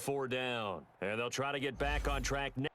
4 down. And they'll try to get back on track now.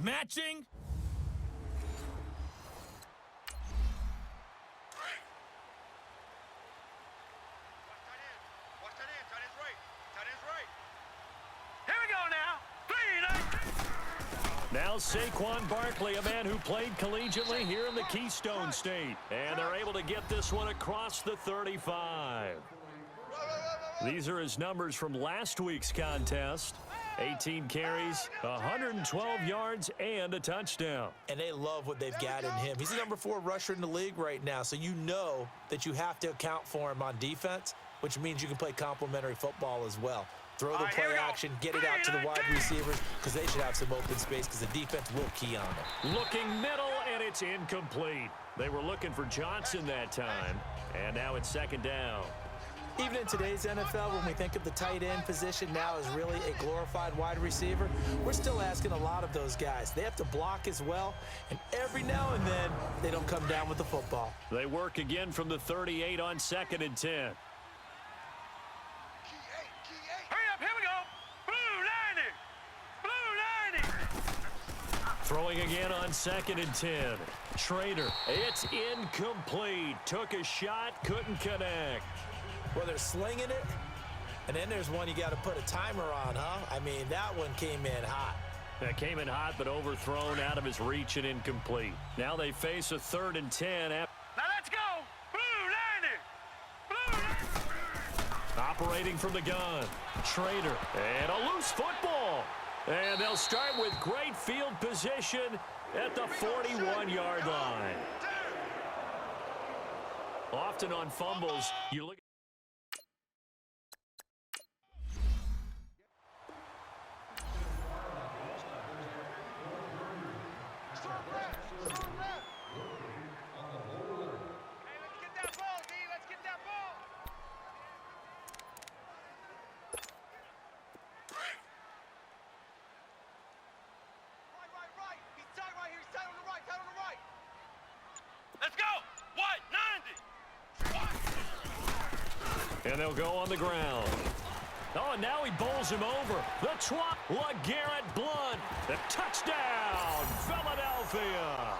Matching. Watch tight end. Tight end's right. Tight end's right. Here we go now. 3 and 8. Now Saquon Barkley, a man who played collegiately here in the Keystone State. And they're able to get this one across the 35. These are his numbers from last week's contest. 18 carries, 112 yards, and a touchdown. And they love what they've got in him. He's the #4 rusher in the league right now, so you know that you have to account for him on defense, which means you can play complementary football as well. Throw the play action, get it out to the wide receivers because they should have some open space because the defense will key on them. Looking middle, and it's incomplete. They were looking for Johnson that time, and now it's second down. Even in today's NFL, when we think of the tight end position now as really a glorified wide receiver, we're still asking a lot of those guys. They have to block as well, and every now and then, they don't come down with the football. They work again from the 38 on 2nd and 10. Hurry up, here we go. Blue 90. Blue 90. Throwing again on 2nd and 10. Schrader, it's incomplete. Took a shot, couldn't connect. Well, they're slinging it, and then there's one you got to put a timer on, huh? I mean, that one came in hot. That came in hot, but overthrown out of his reach and incomplete. Now they face a 3rd and 10. Now let's go. Blue 90. Blue 90. Operating from the gun. Schrader, and a loose football. And they'll start with great field position at the 41-yard line. Often on fumbles, you look. Let's go. What? 90. And they'll go on the ground. Oh, and now he bowls him over. The twat, LeGarrette Blount. The touchdown, Philadelphia.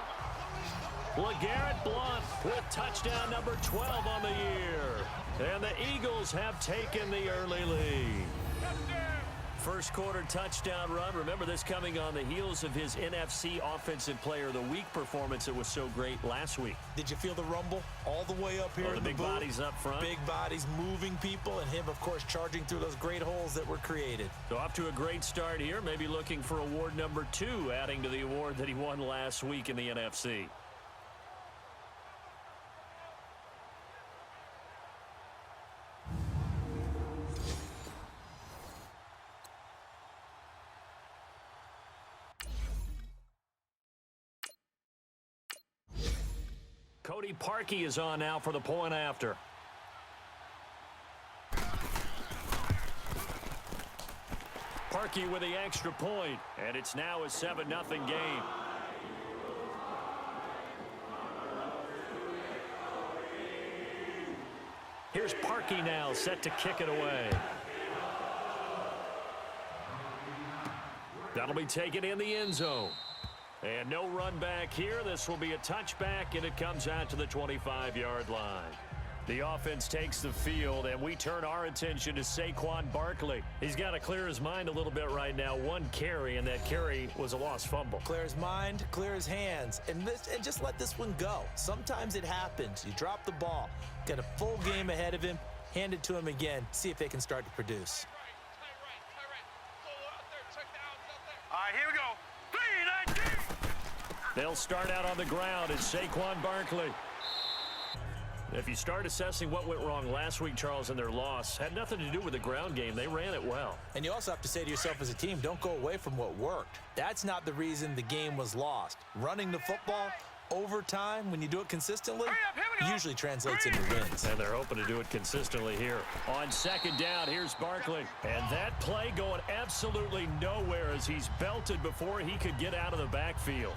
LeGarrette Blount with touchdown number 12 on the year. And the Eagles have taken the early lead. First quarter touchdown run. Remember, this coming on the heels of his NFC Offensive Player of the Week performance that was so great last week. Did you feel the rumble all the way up here? The big bodies up front. Big bodies moving people, and him, of course, charging through those great holes that were created. So off to a great start here. Maybe looking for award number 2, adding to the award that he won last week in the NFC. Cody Parkey is on now for the point after. Parkey with the extra point, and it's now a 7-0 game. Here's Parkey now, set to kick it away. That'll be taken in the end zone. And no run back here. This will be a touchback, and it comes out to the 25-yard line. The offense takes the field, and we turn our attention to Saquon Barkley. He's got to clear his mind a little bit right now. 1 carry, and that carry was a lost fumble. Clear his mind, clear his hands, and just let this one go. Sometimes it happens. You drop the ball, got a full game ahead of him, hand it to him again, see if they can start to produce. All right, here we go. 3-19. They'll start out on the ground. It's Saquon Barkley. If you start assessing what went wrong last week, Charles, in their loss, had nothing to do with the ground game. They ran it well. And you also have to say to yourself as a team, don't go away from what worked. That's not the reason the game was lost. Running the football over time, when you do it consistently, usually translates into wins. And they're hoping to do it consistently here. On second down, here's Barkley. And that play going absolutely nowhere as he's belted before he could get out of the backfield.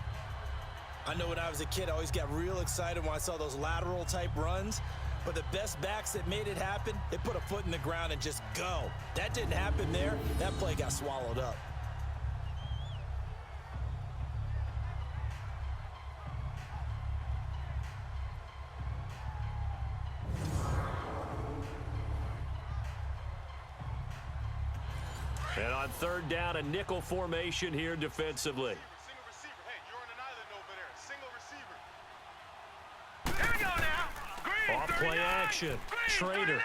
I know when I was a kid, I always got real excited when I saw those lateral-type runs. But the best backs that made it happen, they put a foot in the ground and just go. That didn't happen there. That play got swallowed up. And on third down, a nickel formation here defensively. Off play action. Schrader.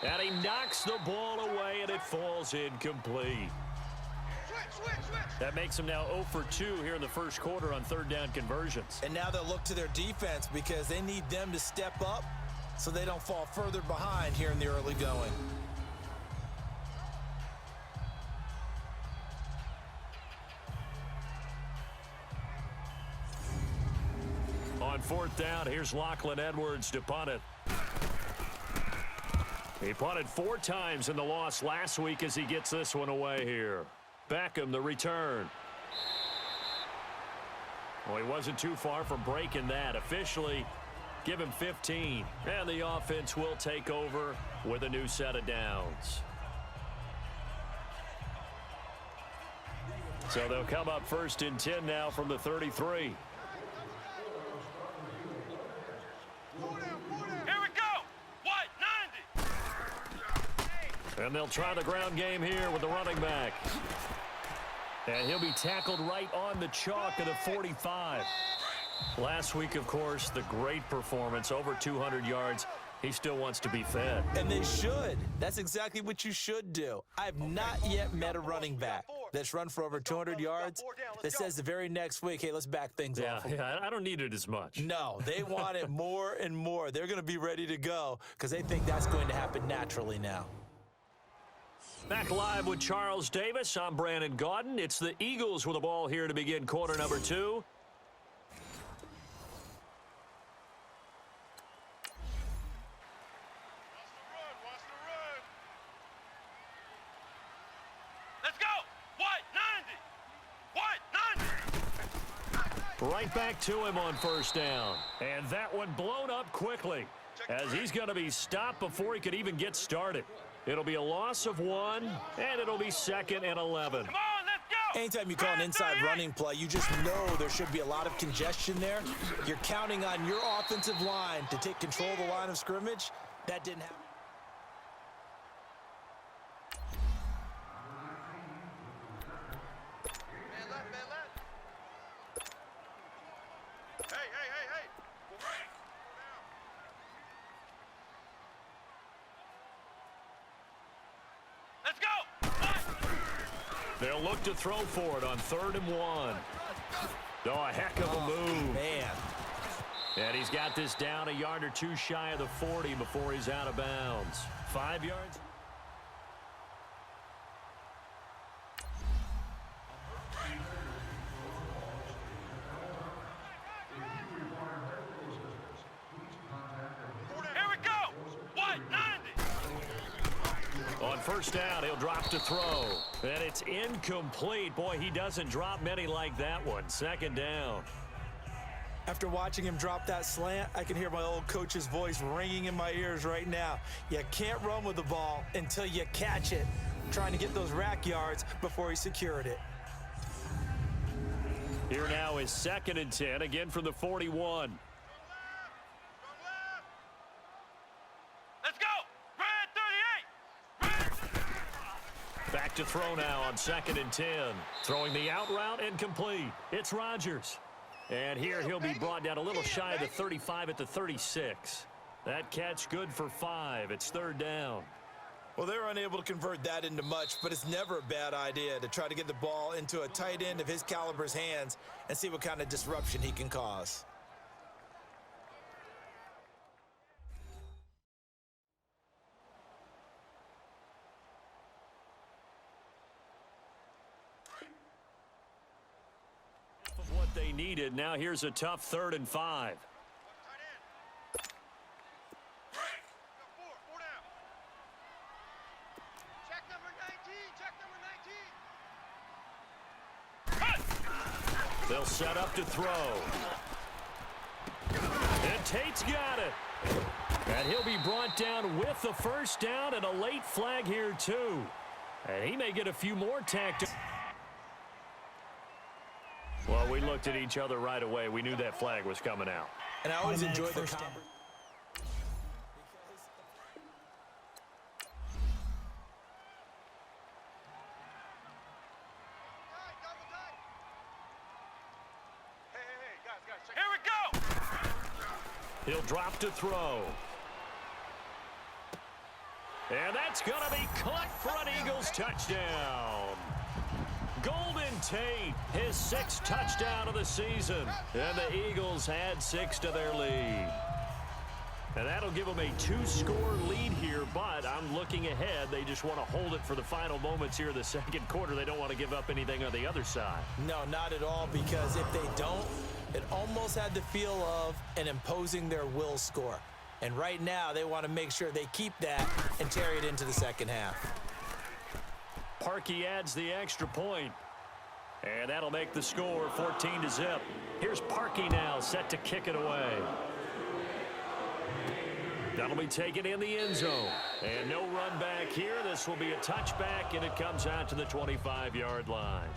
And he knocks the ball away, and it falls incomplete. That makes them now 0 for 2 here in the first quarter on third down conversions. And now they'll look to their defense because they need them to step up so they don't fall further behind here in the early going. On fourth down, here's Lachlan Edwards to punt it. He punted 4 times in the loss last week as he gets this one away here. Beckham, the return. Well, he wasn't too far from breaking that. Officially, give him 15. And the offense will take over with a new set of downs. So they'll come up first and 10 now from the 33. And they'll try the ground game here with the running back. And he'll be tackled right on the chalk of the 45. Last week, of course, the great performance, over 200 yards. He still wants to be fed. And they should. That's exactly what you should do. I've not yet met a running back that's run for over 200 yards that says the very next week, hey, let's back things off. Yeah, I don't need it as much. No, they want it more and more. They're going to be ready to go because they think that's going to happen naturally now. Back live with Charles Davis. I'm Brandon Gaudin. It's the Eagles with the ball here to begin quarter number 2. Let's go. White 90. Right back to him on first down. And that one blown up quickly as he's going to be stopped before he could even get started. It'll be a loss of 1, and it'll be second and 11. Come on, let's go. Anytime you call an inside running play, you just know there should be a lot of congestion there. You're counting on your offensive line to take control of the line of scrimmage. That didn't happen. Man left. Hey. Let's go. They'll look to throw for it on 3rd and 1. Oh, a heck of a move. Man. And he's got this down a yard or 2 shy of the 40 before he's out of bounds. 5 yards. Here we go. White 90. On first down, he'll drop to throw. And it's incomplete. Boy, he doesn't drop many like that one. 2nd down. After watching him drop that slant, I can hear my old coach's voice ringing in my ears right now. You can't run with the ball until you catch it. Trying to get those rack yards before he secured it. Here now is 2nd and 10, again from the 41. Let's go. Red 38. Back to throw now on 2nd and 10. Throwing the out route incomplete. It's Rodgers. And here he'll be brought down a little shy of the 35 at the 36. That catch good for 5. It's 3rd down. Well, they're unable to convert that into much, but it's never a bad idea to try to get the ball into a tight end of his caliber's hands and see what kind of disruption he can cause. What they needed. Now here's a tough 3rd and 5. Four down. Check number 19. They'll set up to throw. And Tate's got it. And he'll be brought down with the first down and a late flag here too. And he may get a few more tactics. Well, we looked at each other right away. We knew that flag was coming out. And I always enjoy the conversation. Hey, guys, check. Here we go. He'll drop to throw. And that's going to be caught for an Eagles touchdown. Golden Tate, his 6th touchdown of the season. And the Eagles add 6 to their lead. And that'll give them a 2-score lead here, but I'm looking ahead. They just want to hold it for the final moments here in the second quarter. They don't want to give up anything on the other side. No, not at all, because if they don't, it almost had the feel of an imposing their will score. And right now, they want to make sure they keep that and carry it into the second half. Parkey adds the extra point. And that'll make the score 14-0. Here's Parkey now, set to kick it away. That'll be taken in the end zone. And no run back here. This will be a touchback, and it comes out to the 25-yard line.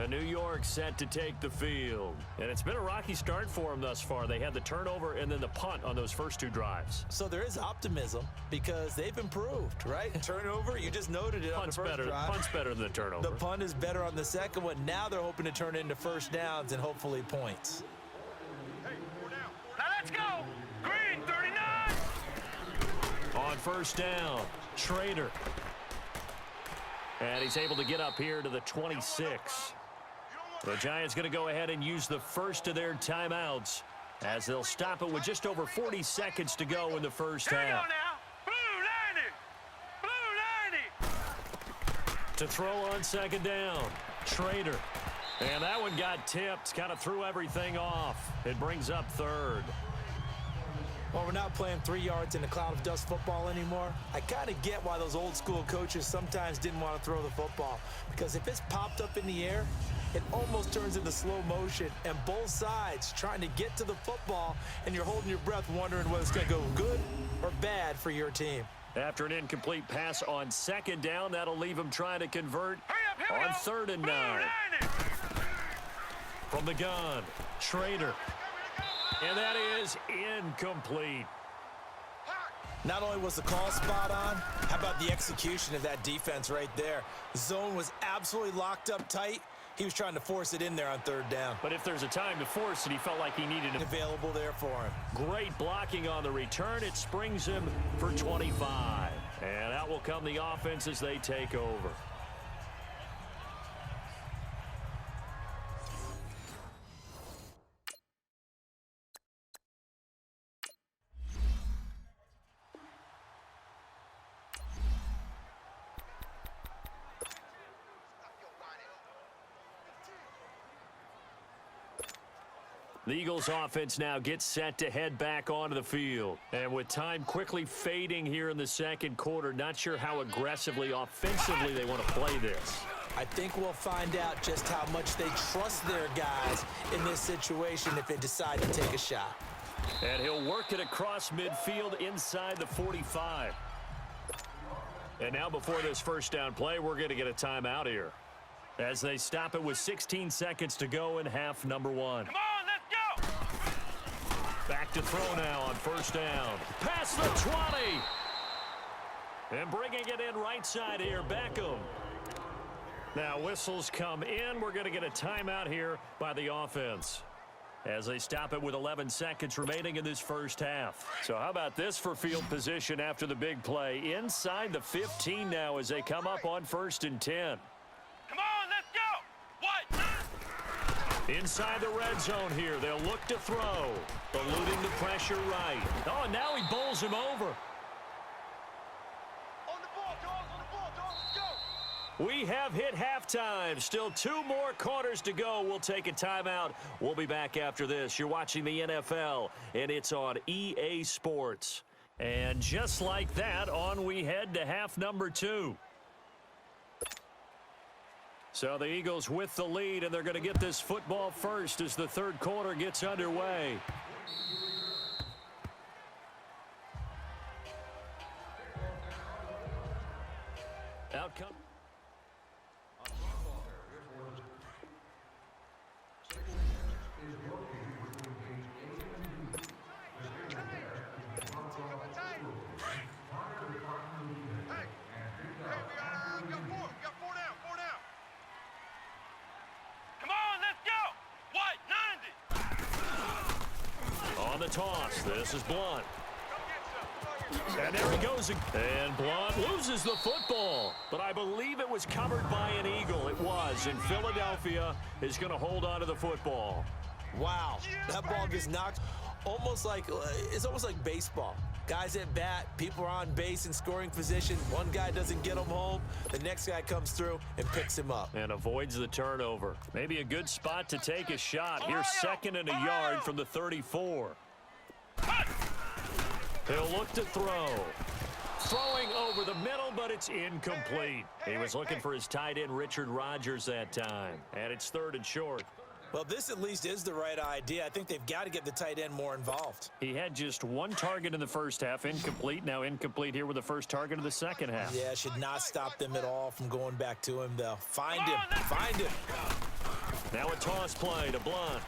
New York set to take the field. And it's been a rocky start for them thus far. They had the turnover and then the punt on those first 2 drives. So there is optimism because they've improved, right? Turnover, you just noted it on the first drive. Punt's better than the turnover. The punt is better on the second one. Now they're hoping to turn it into first downs and hopefully points. Hey, 4 down. Now let's go. Green, 39. On first down, Schrader. And he's able to get up here to the 26. The Giants going to go ahead and use the first of their timeouts as they'll stop it with just over 40 seconds to go in the first Here we go half. now. Blue 90. To throw on second down, Schrader. And that one got tipped, kind of threw everything off. It brings up third. Well, we're not playing 3 yards in a cloud of dust football anymore. I kind of get why those old school coaches sometimes didn't want to throw the football, because if it's popped up in the air, it almost turns into slow motion, and both sides trying to get to the football, and you're holding your breath wondering whether it's going to go good or bad for your team. After an incomplete pass on second down, that'll leave him trying to convert Here we on go. 3rd and Blue 9. 90. From the gun, Schrader. And that is incomplete. Not only was the call spot on, how about the execution of that defense right there? The zone was absolutely locked up tight. He was trying to force it in there on 3rd down. But if there's a time to force it, he felt like he needed it. Available there for him. Great blocking on the return. It springs him for 25. And out will come the offense as they take over. The Eagles offense now gets set to head back onto the field. And with time quickly fading here in the second quarter, not sure how aggressively, offensively they want to play this. I think we'll find out just how much they trust their guys in this situation if they decide to take a shot. And he'll work it across midfield inside the 45. And now before this first down play, we're going to get a timeout here as they stop it with 16 seconds to go in half number 1. Come on, let's go. Back to throw now on first down. Past the 20. And bringing it in right side here, Beckham. Now whistles come in. We're going to get a timeout here by the offense as they stop it with 11 seconds remaining in this first half. So how about this for field position after the big play? Inside the 15 now as they come up on 1st and 10. Come on, let's go. What? Inside the red zone here. They'll look to throw. Eluding the pressure right. Oh, and now he bowls him over. On the ball, dogs, let's go. We have hit halftime. Still 2 more quarters to go. We'll take a timeout. We'll be back after this. You're watching the NFL, and it's on EA Sports. And just like that, on we head to half number 2. So the Eagles with the lead, and they're going to get this football first as the third quarter gets underway. Outcome. On the toss, this is Blunt. And there he goes. And Blunt loses the football. But I believe it was covered by an Eagle. It was. And Philadelphia is going to hold on to the football. Wow. That ball gets knocked it's almost like baseball. Guys at bat, people are on base in scoring position. One guy doesn't get him home. The next guy comes through and picks him up. And avoids the turnover. Maybe a good spot to take a shot. Here's second and a yard from the 34. He'll look to throw. Throwing over the middle, but it's incomplete. He was looking for his tight end, Richard Rodgers, that time. And it's third and short. Well, this at least is the right idea. I think they've got to get the tight end more involved. He had just one target in the first half, incomplete. Now incomplete here with the first target of the second half. Yeah, should not stop them at all from going back to him, though. Find him. Find him. Now a toss play to Blunt.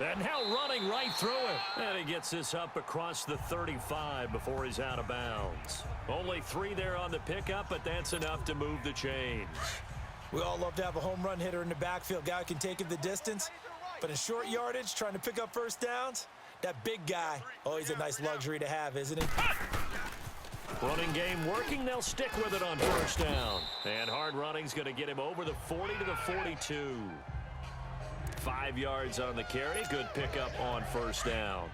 And now running right through it. And he gets this up across the 35 before he's out of bounds. Only 3 there on the pickup, but that's enough to move the chains. We all love to have a home run hitter in the backfield. Guy who can take it the distance. But in short yardage, trying to pick up first downs, that big guy, oh, he's a nice luxury to have, isn't he? Running game working. They'll stick with it on first down. And hard running's going to get him over the 40 to the 42. 5 yards on the carry. Good pickup on first down.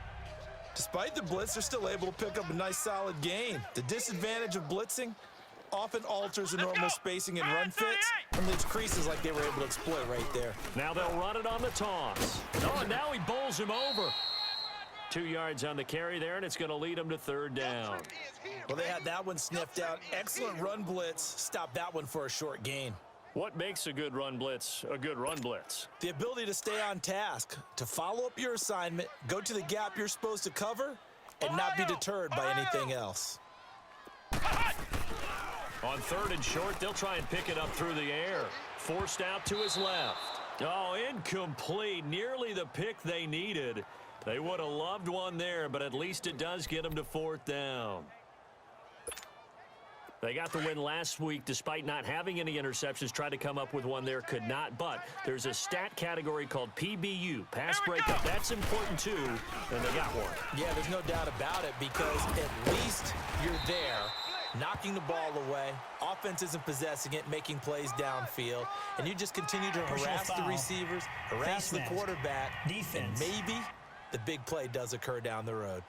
Despite the blitz, they're still able to pick up a nice solid gain. The disadvantage of blitzing often alters the normal spacing and run fits and leaves creases like they were able to exploit right there. Now they'll run it on the toss. Oh, and now he bowls him over. 2 yards on the carry there, and it's going to lead him to third down. Well, they had that one sniffed out. Excellent run blitz. Stop that one for a short gain. What makes a good run blitz a good run blitz? The ability to stay on task, to follow up your assignment, go to the gap you're supposed to cover, and not be deterred by anything else. On third and short, they'll try and pick it up through the air. Forced out to his left. Oh, incomplete. Nearly the pick they needed. They would have loved one there, but at least it does get them to fourth down. They got the win last week despite not having any interceptions. Tried to come up with one there, could not. But there's a stat category called PBU, pass breakup. That's important too, and they got one. Yeah, there's no doubt about it because at least you're there, knocking the ball away. Offense isn't possessing it, making plays downfield. And you just continue to harass the receivers, harass the quarterback, and maybe the big play does occur down the road.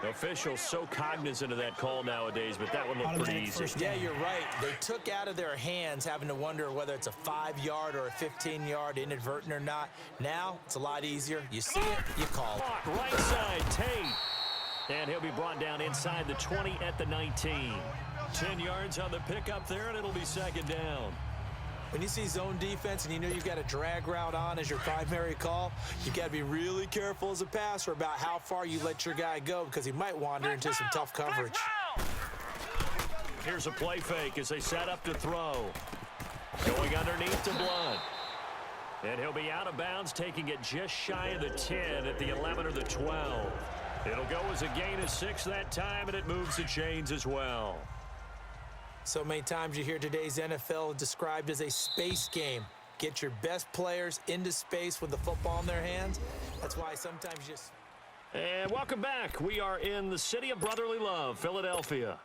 Officials so cognizant of that call nowadays, but that one looked pretty easy. Yeah, you're right. They took out of their hands having to wonder whether it's a 5-yard or a 15-yard, inadvertent or not. Now, it's a lot easier. You see it, you call it. Right side, Tate. And he'll be brought down inside the 20 at the 19. 10 yards on the pickup there, and it'll be second down. When you see zone defense and you know you've got a drag route on as your primary call, you've got to be really careful as a passer about how far you let your guy go because he might wander into some tough coverage. Here's a play fake as they set up to throw. Going underneath to Blunt. And he'll be out of bounds, taking it just shy of the 10 at the 11 or the 12. It'll go as a gain of 6 that time, and it moves the chains as well. So many times you hear today's NFL described as a space game. Get your best players into space with the football in their hands. That's why sometimes you just... And welcome back. We are in the city of brotherly love, Philadelphia.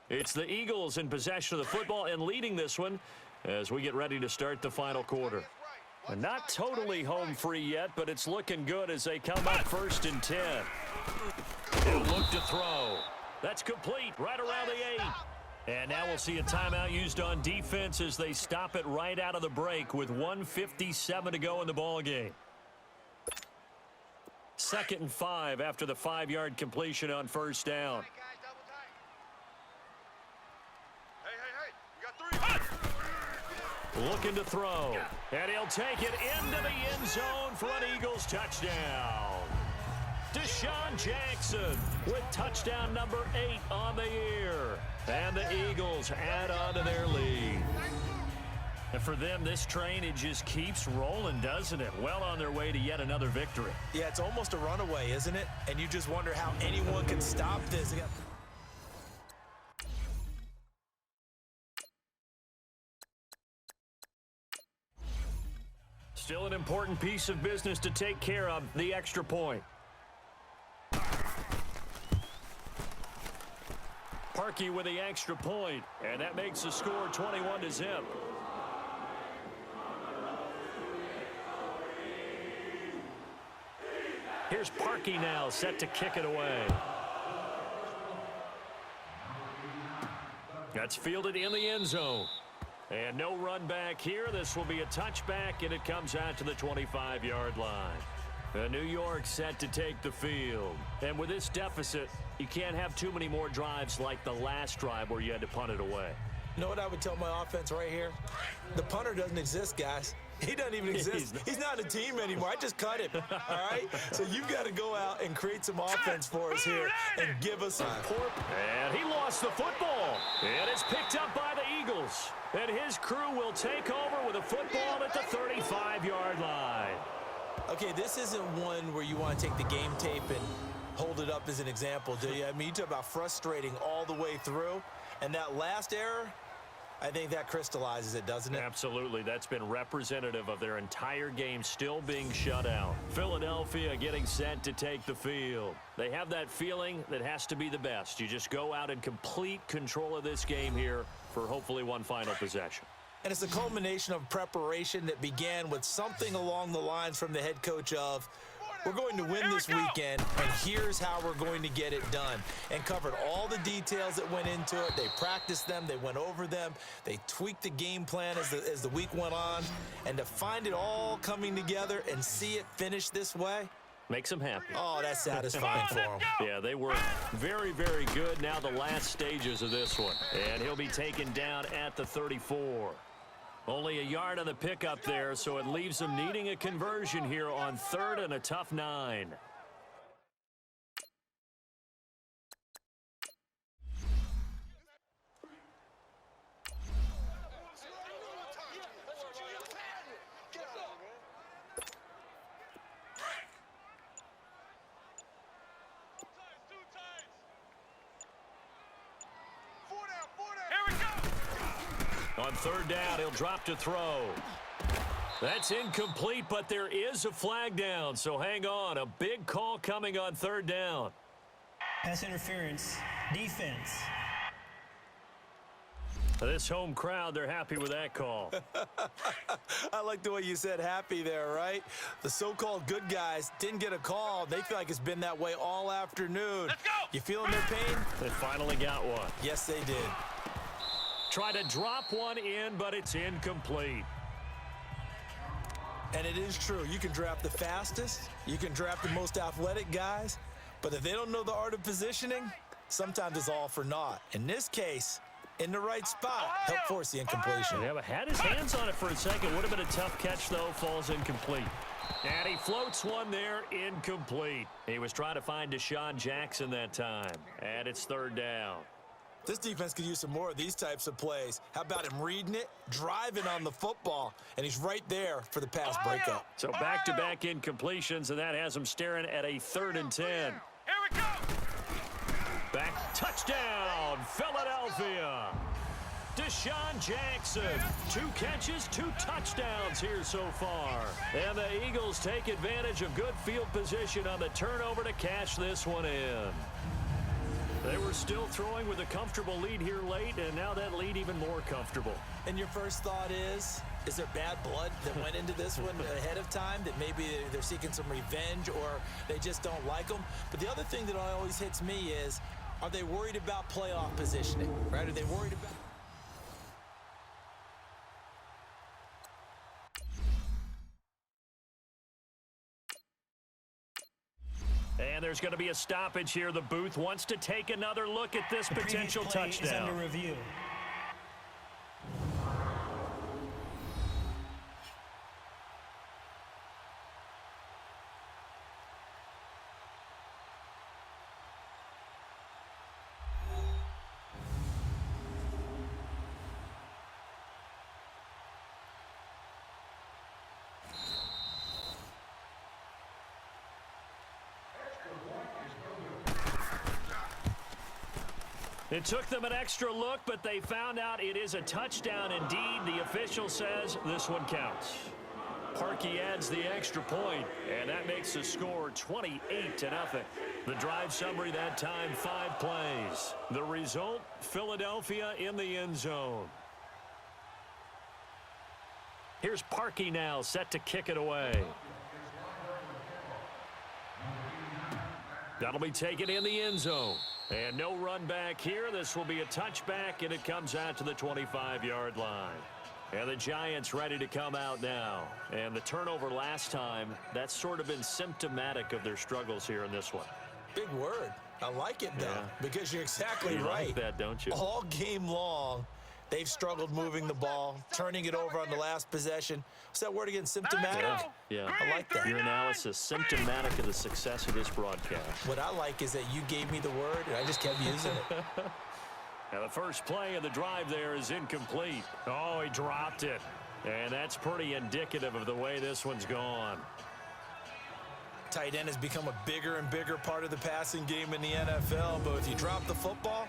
It's the Eagles in possession of the football and leading this one as we get ready to start the final quarter. And not totally home free yet, but it's looking good as they come up first and 10. He'll look to throw. That's complete right around the 8. And now we'll see a timeout used on defense as they stop it right out of the break with 1:57 to go in the ballgame. 2nd and 5 after the 5-yard completion on first down. Looking to throw. And he'll take it into the end zone for an Eagles touchdown. Deshaun Jackson with touchdown number 8 on the year. And the Eagles add on to their lead. And for them, this train, it just keeps rolling, doesn't it? Well on their way to yet another victory. Yeah, it's almost a runaway, isn't it? And you just wonder how anyone can stop this. Still an important piece of business to take care of, the extra point. Parkey with the extra point, and that makes the score 21-0. Here's Parkey now, set to kick it away. That's fielded in the end zone. And no run back here. This will be a touchback, and it comes out to the 25-yard line. New York set to take the field. And with this deficit, you can't have too many more drives like the last drive where you had to punt it away. You know what I would tell my offense right here? The punter doesn't exist, guys. He doesn't even exist. He's not a team anymore. I just cut him, all right? So you've got to go out and create some offense for us here and give us some support. And he lost the football. And it's picked up by the Eagles. And his crew will take over with a football at the 35-yard line. Okay, this isn't one where you want to take the game tape and hold it up as an example, do you? I mean, you talk about frustrating all the way through. And that last error, I think that crystallizes it, doesn't it? Absolutely. That's been representative of their entire game still being shut out. Philadelphia getting set to take the field. They have that feeling that has to be the best. You just go out in complete control of this game here for hopefully one final possession. And it's a culmination of preparation that began with something along the lines from the head coach of, we're going to win this weekend, and here's how we're going to get it done. And covered all the details that went into it. They practiced them. They went over them. They tweaked the game plan as the week went on. And to find it all coming together and see it finish this way, makes them happy. Oh, that's satisfying for them. Yeah, they were very, very good. Now the last stages of this one. And he'll be taken down at the 34. Only a yard on the pickup there, so it leaves them needing a conversion here on 3rd and a tough 9. On 3rd down, he'll drop to throw. That's incomplete, but there is a flag down, so hang on. A big call coming on 3rd down. Pass interference, defense. This home crowd, they're happy with that call. I like the way you said happy there, right? The so-called good guys didn't get a call. They feel like it's been that way all afternoon. Let's go! You feeling their pain? They finally got one. Yes, they did. Try to drop one in, but it's incomplete. And it is true. You can draft the fastest. You can draft the most athletic guys. But if they don't know the art of positioning, sometimes it's all for naught. In this case, in the right spot, help force the incompletion. Yeah, but had his hands on it for a second. Would have been a tough catch, though. Falls incomplete. And he floats one there, incomplete. He was trying to find Deshaun Jackson that time. And it's 3rd down. This defense could use some more of these types of plays. How about him reading it, driving on the football, and he's right there for the pass breakup. So back-to-back incompletions, and that has him staring at a 3rd and 10. Here we go! Back, touchdown, Philadelphia. Deshaun Jackson, 2 catches, 2 touchdowns here so far. And the Eagles take advantage of good field position on the turnover to cash this one in. They were still throwing with a comfortable lead here late, and now that lead even more comfortable. And your first thought is there bad blood that went into this one ahead of time, that maybe they're seeking some revenge or they just don't like them? But the other thing that always hits me is, are they worried about playoff positioning, right? Are they worried about... And there's going to be a stoppage here. The booth wants to take another look at this potential touchdown. Is under review. It took them an extra look, but they found out it is a touchdown indeed. The official says this one counts. Parkey adds the extra point, and that makes the score 28-0. The drive summary that time, 5 plays. The result, Philadelphia in the end zone. Here's Parkey now, set to kick it away. That'll be taken in the end zone. And no run back here. This will be a touchback, and it comes out to the 25-yard line. And the Giants ready to come out now. And the turnover last time, that's sort of been symptomatic of their struggles here in this one. Big word. I like it, though, Yeah. because you're exactly You right. like that, don't you? All game long, they've struggled moving the ball, turning it over on the last possession. What's that word again? Symptomatic? Let's go. Yeah. I like that. Your analysis, symptomatic of the success of this broadcast. What I like is that you gave me the word, and I just kept using it. Now the first play of the drive there is incomplete. Oh, he dropped it. And that's pretty indicative of the way this one's gone. Tight end has become a bigger and bigger part of the passing game in the NFL, but if you drop the football,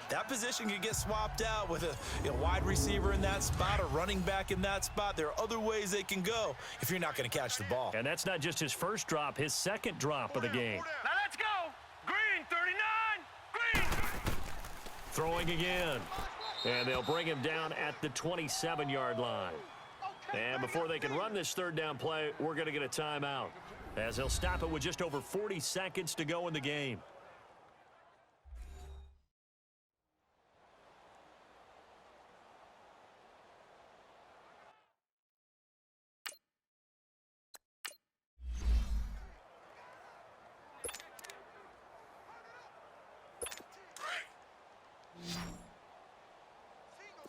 that position can get swapped out with a wide receiver in that spot, a running back in that spot. There are other ways they can go if you're not going to catch the ball. And that's not just his first drop, his second drop of the game. Now let's go. Green, 39. Green. Throwing again. And they'll bring him down at the 27-yard line. And before they can run this third down play, we're going to get a timeout, as they'll stop it with just over 40 seconds to go in the game.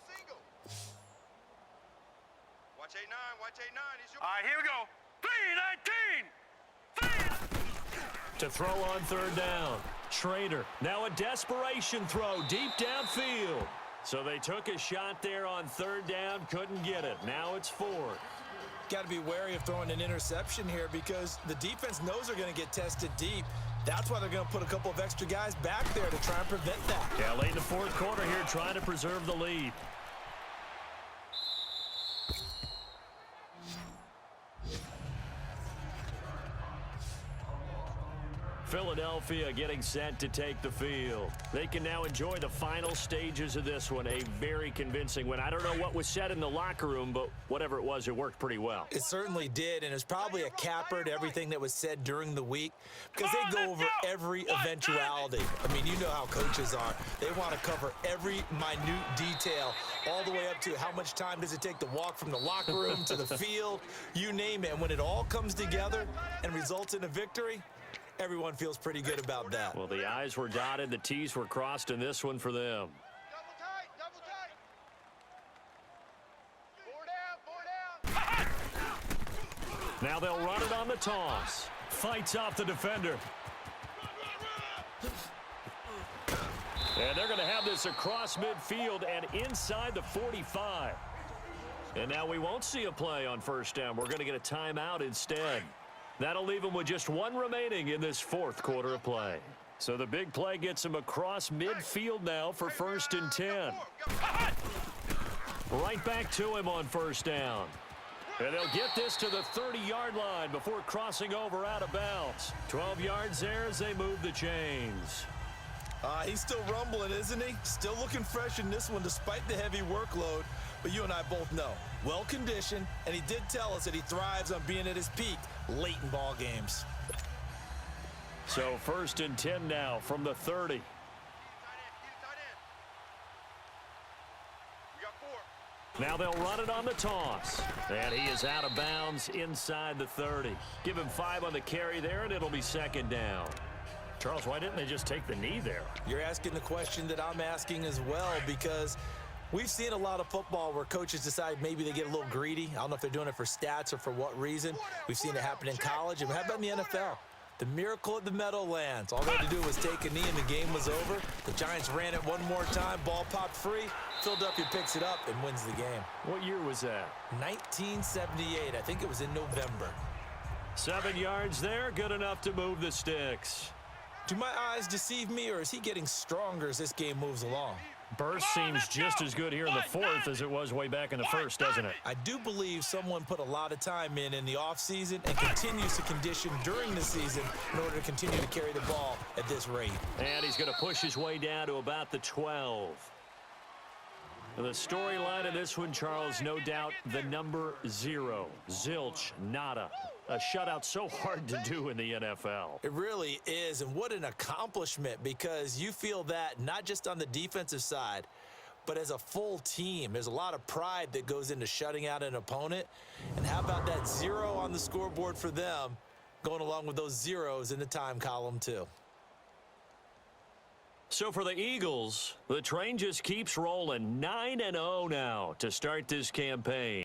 Single. Watch 8-9. Watch 8-9. He's your All right, here we go. 3-19. To throw on third down. Schrader. Now a desperation throw deep downfield. So they took a shot there on third down, couldn't get it. Now it's fourth. Got to be wary of throwing an interception here because the defense knows they're going to get tested deep. That's why they're going to put a couple of extra guys back there to try and prevent that. Yeah, late in the fourth quarter here, trying to preserve the lead. Philadelphia getting set to take the field. They can now enjoy the final stages of this one. A very convincing win. I don't know what was said in the locker room, but whatever it was, it worked pretty well. It certainly did, and it's probably a capper to everything that was said during the week because they go over every eventuality. I mean, you know how coaches are. They want to cover every minute detail all the way up to how much time does it take to walk from the locker room to the field, you name it. And when it all comes together and results in a victory, everyone feels pretty good about that. Well, the I's were dotted, the T's were crossed in this one for them. double tight. 4 down. Now they'll run it on the toss. Fights off the defender. And they're going to have this across midfield and inside the 45. And now we won't see a play on first down. We're going to get a timeout instead. That'll leave them with just one remaining in this fourth quarter of play. So the big play gets them across midfield now for 1st and 10. Right back to him on first down. And they'll get this to the 30-yard line before crossing over out of bounds. 12 yards there as they move the chains. He's still rumbling, isn't he? Still looking fresh in this one despite the heavy workload. But you and I both know, well-conditioned, and he did tell us that he thrives on being at his peak late in ball games. So 1st and 10 now from the 30. Tight end. We got 4. Now they'll run it on the toss. And he is out of bounds inside the 30. Give him 5 on the carry there, and it'll be 2nd down. Charles, why didn't they just take the knee there? You're asking the question that I'm asking as well because we've seen a lot of football where coaches decide maybe they get a little greedy. I don't know if they're doing it for stats or for what reason. We've seen it happen in college. And how about in the NFL? The miracle at the Meadowlands. All they had to do was take a knee and the game was over. The Giants ran it one more time. Ball popped free. Philadelphia picks it up and wins the game. What year was that? 1978. I think it was in November. 7 yards there, good enough to move the sticks. Do my eyes deceive me, or is he getting stronger as this game moves along? Burst seems just as good here in the fourth as it was way back in the first, doesn't it? I do believe someone put a lot of time in the offseason and continues to condition during the season in order to continue to carry the ball at this rate. And he's going to push his way down to about the 12. The storyline of this one, Charles, no doubt the number 0. Zilch, nada. A shutout so hard to do in the NFL. It really is, and what an accomplishment, because you feel that not just on the defensive side, but as a full team. There's a lot of pride that goes into shutting out an opponent. And how about that 0 on the scoreboard for them, going along with those zeros in the time column too. So for the Eagles, the train just keeps rolling. 9-0 now to start this campaign.